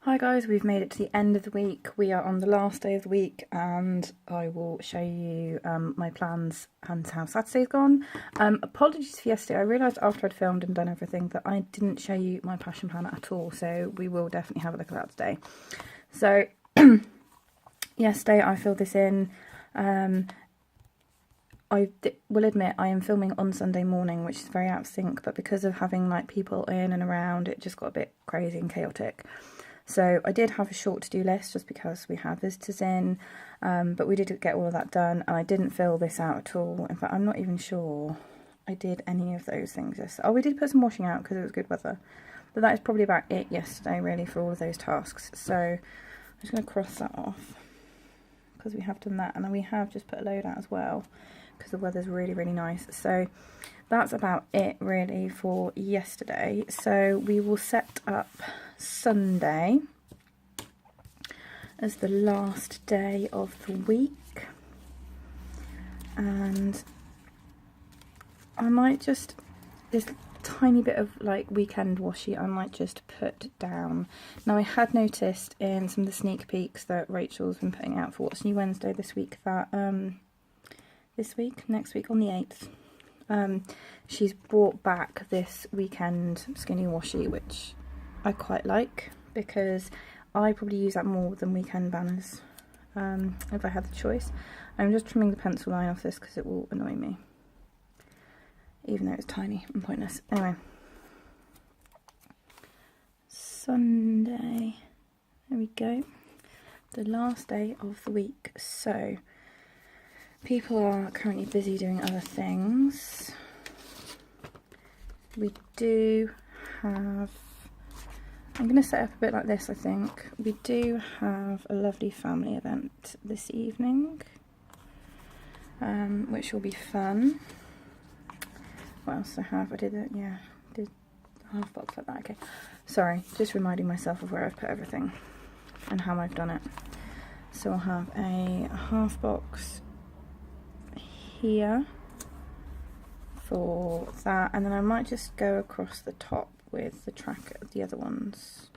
Hi guys, we've made it to the end of the week. We are on the last day of the week and I will show you my plans and how Saturday's gone. Apologies for yesterday. I realised after I'd filmed and done everything that I didn't show you my passion planner at all, so we will definitely have a look at that today. So yesterday I filled this in. I will admit I am filming on Sunday morning, which is very out of sync, but because of having like people in and around, it just got a bit crazy and chaotic. So I did have a short to-do list just because we had visitors in, but we did get all of that done, and I didn't fill this out at all. In fact, I'm not even sure I did any of those things yesterday. Oh, we did put some washing out because it was good weather, but that is probably about it yesterday really for all of those tasks. So I'm just going to cross that off because we have done that, and then we have just put a load out as well because the weather's really, really nice. So that's about it really for yesterday. So we will set up Sunday as the last day of the week, and I might just, this tiny bit of like weekend washi I might just put down. Now I had noticed in some of the sneak peeks that Rachel's been putting out for What's New Wednesday this week that next week on the 8th, she's brought back this weekend skinny washi, which I quite like because I probably use that more than weekend banners if I had the choice. I'm just trimming the pencil line off this because it will annoy me, even though it's tiny and pointless. Anyway, Sunday, there we go, the last day of the week. So people are currently busy doing other things. We do have, I'm going to set up a bit like this, I think. We do have a lovely family event this evening, which will be fun. What else I have? I did it, yeah, did a half box like that. Okay, sorry, just reminding myself of where I've put everything and how I've done it. So I'll have a half box here for that, and then I might just go across the top with the track of the other ones.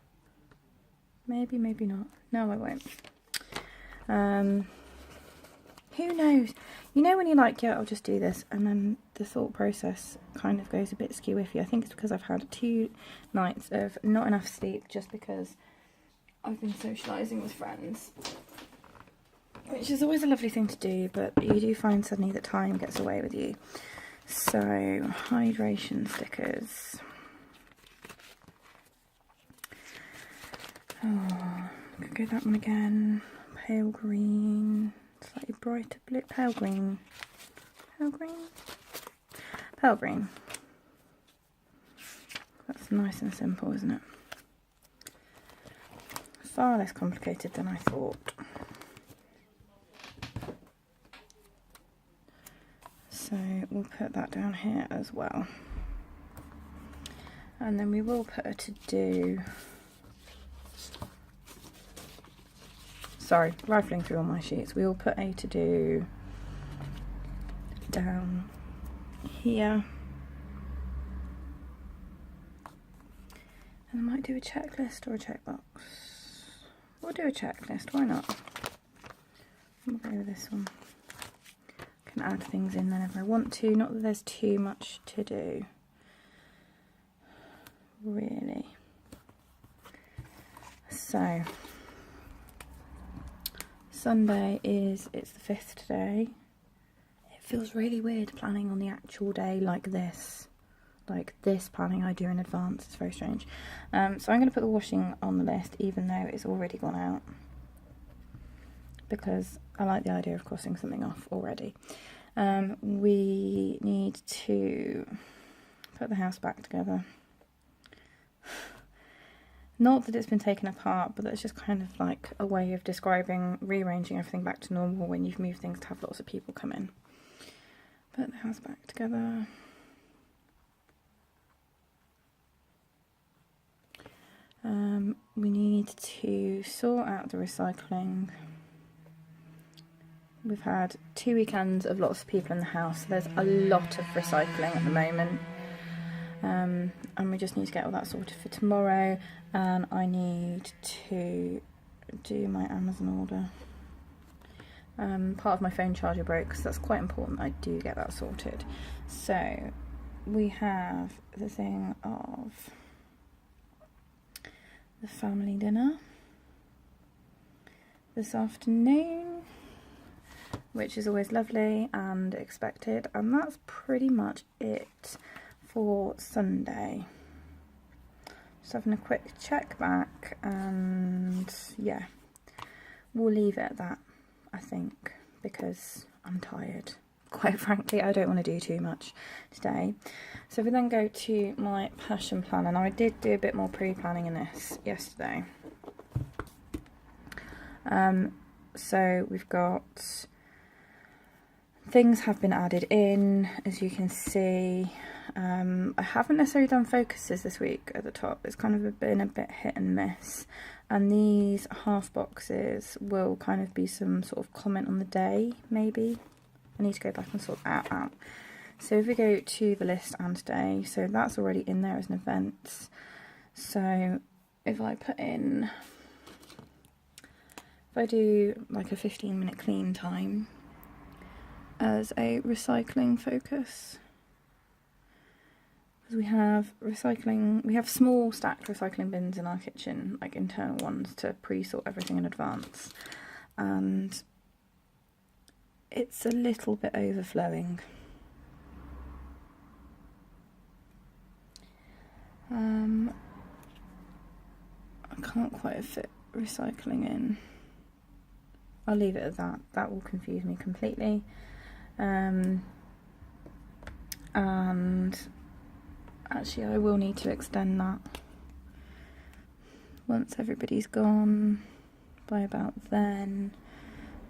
Maybe not. No, I won't. Who knows? You know when you're like, yeah, I'll just do this, and then the thought process kind of goes a bit skew-iffy. I think it's because I've had 2 nights of not enough sleep just because I've been socialising with friends, which is always a lovely thing to do, but you do find suddenly that time gets away with you. So, hydration stickers. Oh, could go that one again. Pale green, slightly brighter blue, pale green. Pale green. That's nice and simple, isn't it? Far less complicated than I thought. So we'll put that down here as well. And then we will put a to-do. Sorry, rifling through all my sheets. We will put a to-do down here. And I might do a checklist or a checkbox. We'll do a checklist, why not? We'll go with this one. Can add things in whenever I want to, not that there's too much to do, really. So, Sunday it's the 5th today. It feels really weird planning on the actual day like this. Like this planning I do in advance, it's very strange. So I'm going to put the washing on the list even though it's already gone out, because I like the idea of crossing something off already. We need to put the house back together. Not that it's been taken apart, but that's just kind of like a way of describing rearranging everything back to normal when you've moved things to have lots of people come in. Put the house back together. We need to sort out the recycling. We've had 2 weekends of lots of people in the house, so there's a lot of recycling at the moment. and we just need to get all that sorted for tomorrow, and I need to do my Amazon order. Part of my phone charger broke, so that's quite important I do get that sorted. So we have the thing of the family dinner this afternoon, which is always lovely and expected, and that's pretty much it for Sunday. Just having a quick check back, and yeah, we'll leave it at that, I think, because I'm tired. Quite frankly, I don't want to do too much today. So we then go to my passion planner. Now I did do a bit more pre-planning in this yesterday. So we've got things have been added in, as you can see. I haven't necessarily done focuses this week at the top. It's kind of been a bit hit and miss. And these half boxes will kind of be some sort of comment on the day, maybe. I need to go back and sort that out. So if we go to the list and today, so that's already in there as an event. So if I put in, if I do like a 15-minute clean time as a recycling focus, because we have recycling, we have small stacked recycling bins in our kitchen, like internal ones to pre-sort everything in advance, and it's a little bit overflowing. I can't quite fit recycling in. I'll leave it at that. That will confuse me completely. And actually I will need to extend that once everybody's gone. By about then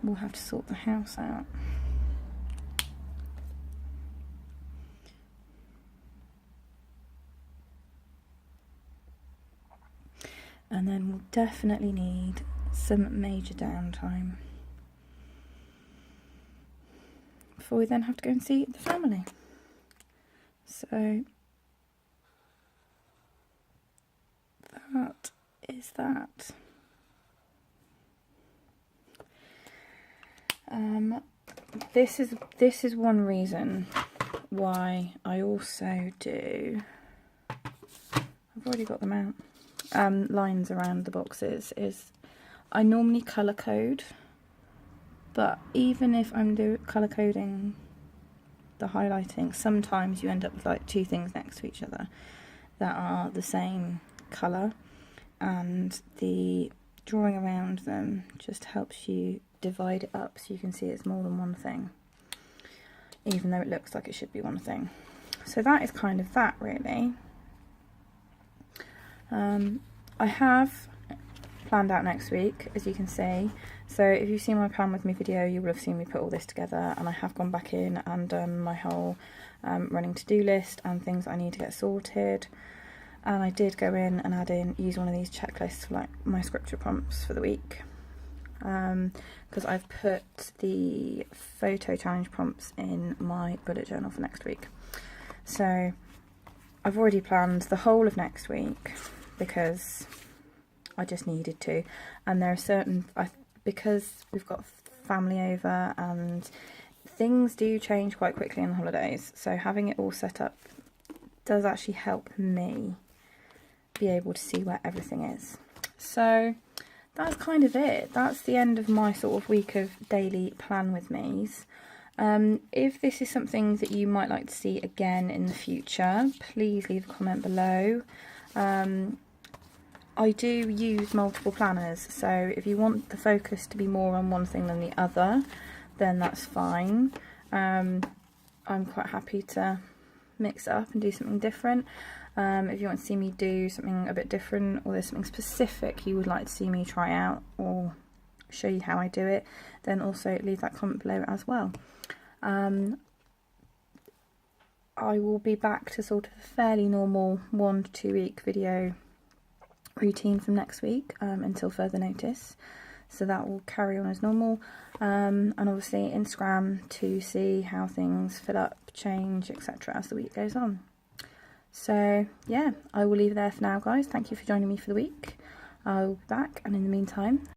we'll have to sort the house out. And then we'll definitely need some major downtime before we then have to go and see the family. So that is that. This is one reason why I also do, I've already got them out, lines around the boxes, is I normally colour code, but even if I'm colour coding the highlighting, sometimes you end up with like two things next to each other that are the same colour, and the drawing around them just helps you divide it up so you can see it's more than one thing, even though it looks like it should be one thing. So that is kind of that, really. I have planned out next week, as you can see. So if you've seen my plan with me video, you will have seen me put all this together, and I have gone back in and done my whole running to-do list and things I need to get sorted. And I did go in and use one of these checklists for like my scripture prompts for the week, because I've put the photo challenge prompts in my bullet journal for next week. So I've already planned the whole of next week because I just needed to, and there are certain, because we've got family over and things do change quite quickly on the holidays, so having it all set up does actually help me be able to see where everything is. So that's kind of it. That's the end of my sort of week of daily plan with me's. If this is something that you might like to see again in the future, please leave a comment below. I do use multiple planners, so if you want the focus to be more on one thing than the other, then that's fine. I'm quite happy to mix it up and do something different. If you want to see me do something a bit different, or there's something specific you would like to see me try out or show you how I do it, then also leave that comment below as well. I will be back to sort of a fairly normal 1 to 2 week video routine from next week until further notice, so that will carry on as normal, and obviously Instagram to see how things fill up, change, etc. as the week goes on. So yeah, I will leave it there for now, guys. Thank you for joining me for the week. I'll be back, and in the meantime,